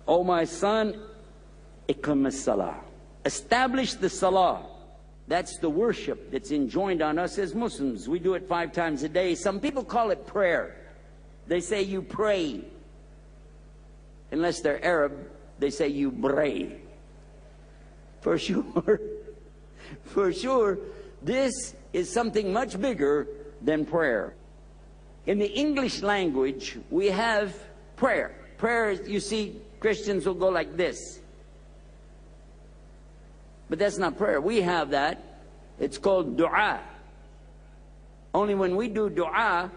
O my son, iqim as-salah. Establish the salah. That's the worship that's enjoined on us as Muslims. We do it 5 times a day. Some people call it prayer. They say you pray. Unless they're Arab, they say you bray. For sure, for sure, this is something much bigger than prayer. In the English language, we have prayer. Prayer, you see, Christians will go like this. But that's not prayer. We have that. It's called dua. Only when we do dua,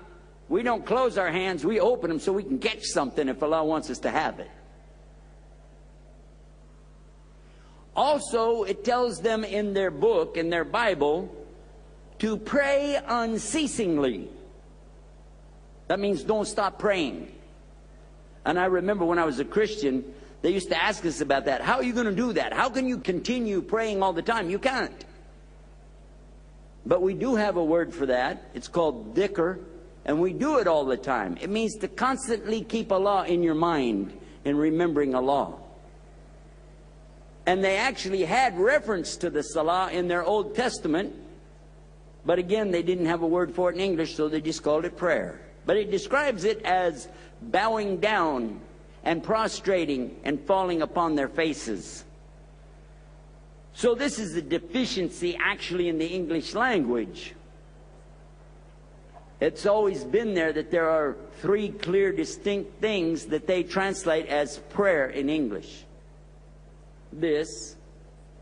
we don't close our hands, we open them so we can catch something if Allah wants us to have it. Also, it tells them in their book, in their Bible, to pray unceasingly. That means don't stop praying. And I remember when I was a Christian, they used to ask us about that. How are you going to do that? How can you continue praying all the time? You can't. But we do have a word for that. It's called dhikr. And we do it all the time. It means to constantly keep Allah in your mind and remembering Allah. And they actually had reference to the salah in their Old Testament. But again, they didn't have a word for it in English, so they just called it prayer. But it describes it as bowing down and prostrating and falling upon their faces. So this is a deficiency actually in the English language. It's always been there that there are 3 clear, distinct things that they translate as prayer in English. This,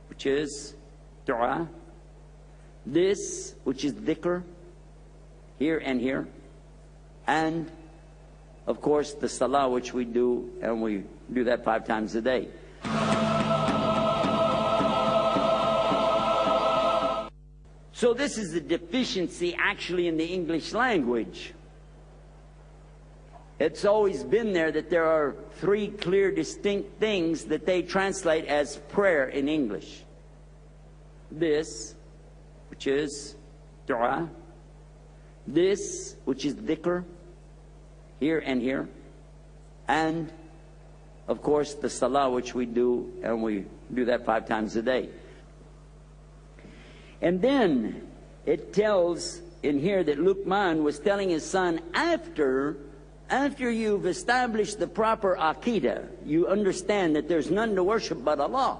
which is dua. This, which is dhikr, here and here. And, of course, the salah, which we do, and we do that 5 times a day. So this is a deficiency actually in the English language. It's always been there that there are 3 clear, distinct things that they translate as prayer in English. This, which is dua. This, which is dhikr, here and here. And, of course, the salah, which we do, and we do that 5 times a day. And then it tells in here that Luqman was telling his son, after you've established the proper Aqidah, you understand that there's none to worship but Allah,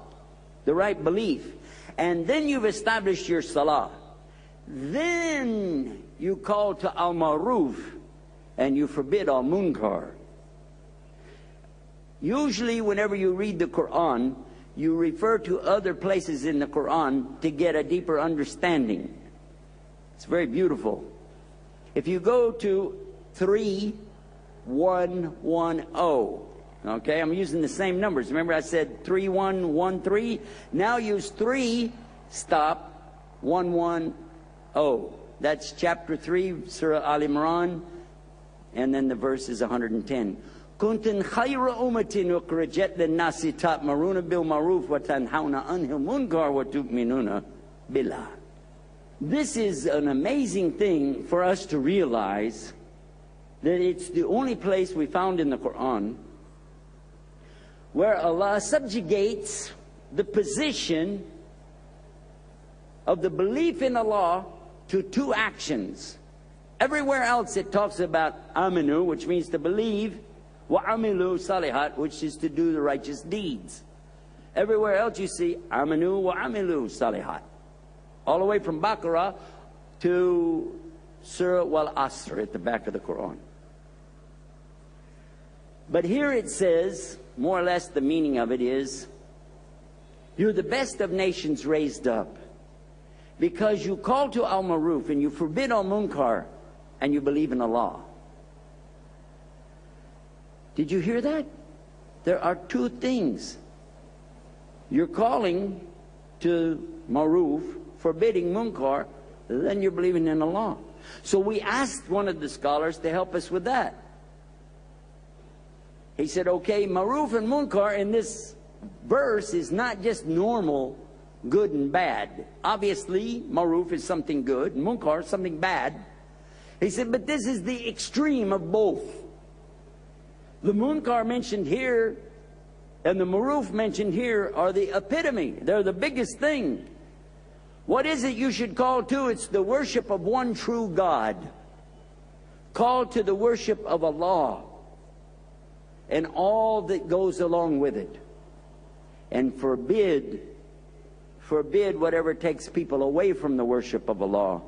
the right belief, and then you've established your salah, then you call to al-ma'ruf and you forbid al-munkar. Usually whenever you read the Quran, you refer to other places in the Quran to get a deeper understanding. It's very beautiful. If you go to 3110, okay, I'm using the same numbers. Remember I said 3113? Now use 3, stop, 110. That's chapter 3, Surah Al-Imran, and then the verse is 110. كنتم خير أمة أخرجت للناس تأمرون بالمعروف وتنهون عن المنكر وتؤمنون بالله. This is an amazing thing for us to realize that it's the only place we found in the Quran where Allah subjugates the position of the belief in Allah to 2 actions. Everywhere else it talks about aminu, which means to believe, وَعَمِلُوا صَالِحَاتٍ, which is to do the righteous deeds. Everywhere else you see aminu وَعَمِلُوا صَالِحَاتٍ. All the way from Baqarah to Surah Wal-Asr at the back of the Quran. But here it says, more or less the meaning of it is, you're the best of nations raised up because you call to al-ma'ruf and you forbid al-munkar and you believe in Allah. Did you hear that? There are 2 things. You're calling to maruf, forbidding munkar, then you're believing in Allah. So we asked one of the scholars to help us with that. He said, okay, maruf and munkar in this verse is not just normal good and bad. Obviously, maruf is something good, munkar is something bad. He said, but this is the extreme of both. The munkar mentioned here And the Maruf mentioned here are the epitome. They're the biggest thing. What is it you should call to? It's the worship of one true God. Call to the worship of Allah and all that goes along with it. And forbid whatever takes people away from the worship of Allah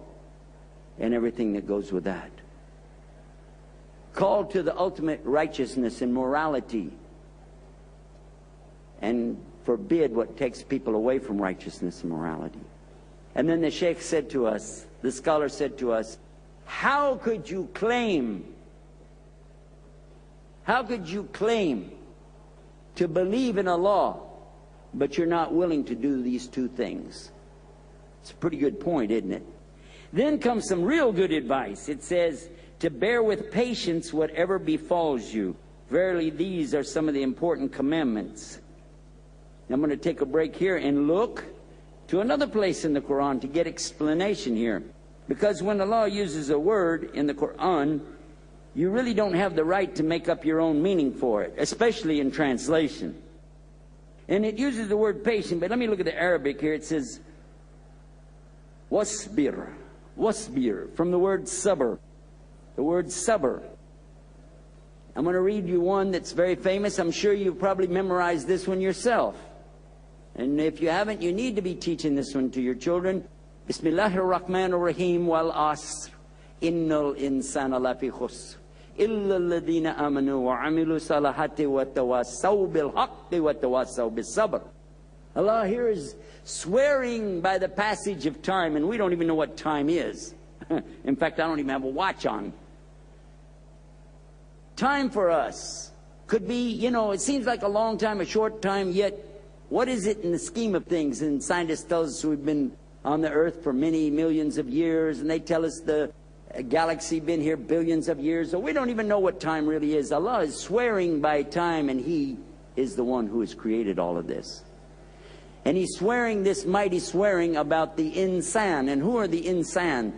and everything that goes with that. Call to the ultimate righteousness and morality, and forbid what takes people away from righteousness and morality. And then the Sheikh said to us, the scholar said to us, how could you claim to believe in Allah, but you're not willing to do these two things? It's a pretty good point, isn't it? Then comes some real good advice. It says, to bear with patience whatever befalls you. Verily, these are some of the important commandments. I'm going to take a break here and look to another place in the Quran to get explanation here. Because when Allah uses a word in the Quran, you really don't have the right to make up your own meaning for it, especially in translation. And it uses the word patient, but let me look at the Arabic here. It says, wasbir, from the word sabr. The word sabr. I'm going to read you one that's very famous. I'm sure you've probably memorized this one yourself. And if you haven't, you need to be teaching this one to your children. Bismillahir Rahmanir Rahim wal asr. Innal insana lafi khusr. Illa alladhina amanu wa amilu salahati wa tawassaw bil haqqi wa tawassaw bis sabr. Allah here is swearing by the passage of time, and we don't even know what time is. In fact, I don't even have a watch on. Time for us could be, it seems like a long time, a short time, yet what is it in the scheme of things? And scientists tell us we've been on the earth for many millions of years, and they tell us the galaxy been here billions of years. So we don't even know what time really is. Allah is swearing by time, and He is the one who has created all of this. And He's swearing this mighty swearing about the insan. And who are the insan?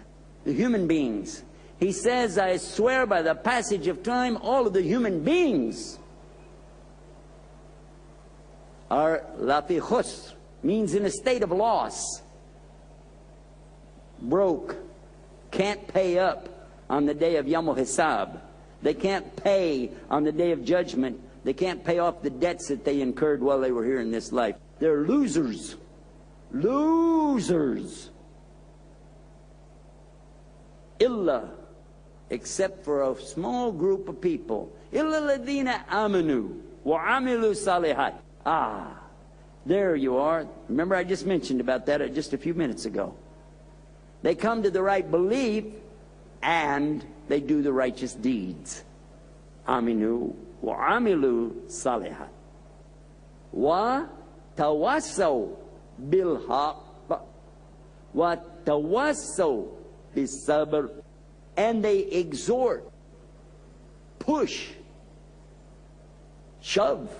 The human beings. He says, I swear by the passage of time, all of the human beings are lafi khusr, means in a state of loss, broke, can't pay up on the day of Yawmul Hisab. They can't pay on the day of judgment. They can't pay off the debts that they incurred while they were here in this life. They're losers. Losers. Illa, except for a small group of people. Illa ladina amanu wa amilu salihat. Ah, there you are. Remember I just mentioned about that just a few minutes ago. They come to the right belief and they do the righteous deeds. Aminu wa amilu salihat. Wa tawassaw bil haqq wa tawassaw bis sabr. And they exhort, push, shove,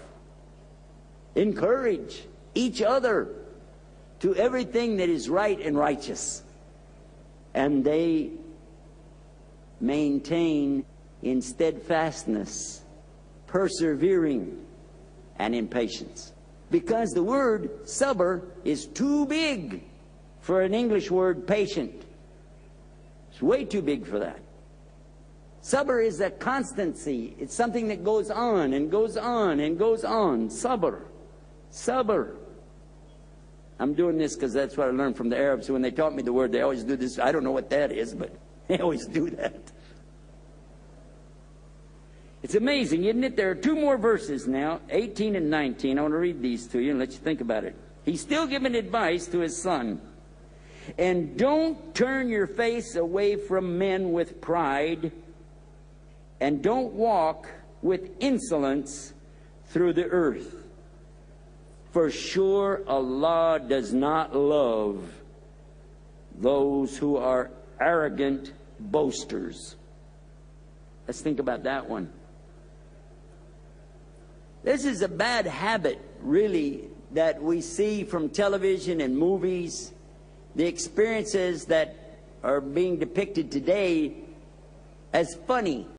encourage each other to everything that is right and righteous. And they maintain in steadfastness, persevering, and in patience. Because the word sabr is too big for an English word patient. It's way too big for that. Sabr is a constancy. It's something that goes on and goes on and goes on. Sabr. Sabr. I'm doing this because that's what I learned from the Arabs. When they taught me the word, they always do this. I don't know what that is, but they always do that. It's amazing, isn't it? There are two more verses now, 18 and 19. I want to read these to you and let you think about it. He's still giving advice to his son. And don't turn your face away from men with pride, and don't walk with insolence through the earth. For sure Allah does not love those who are arrogant boasters. Let's think about that one. This is a bad habit, really, that we see from television and movies. The experiences that are being depicted today as funny.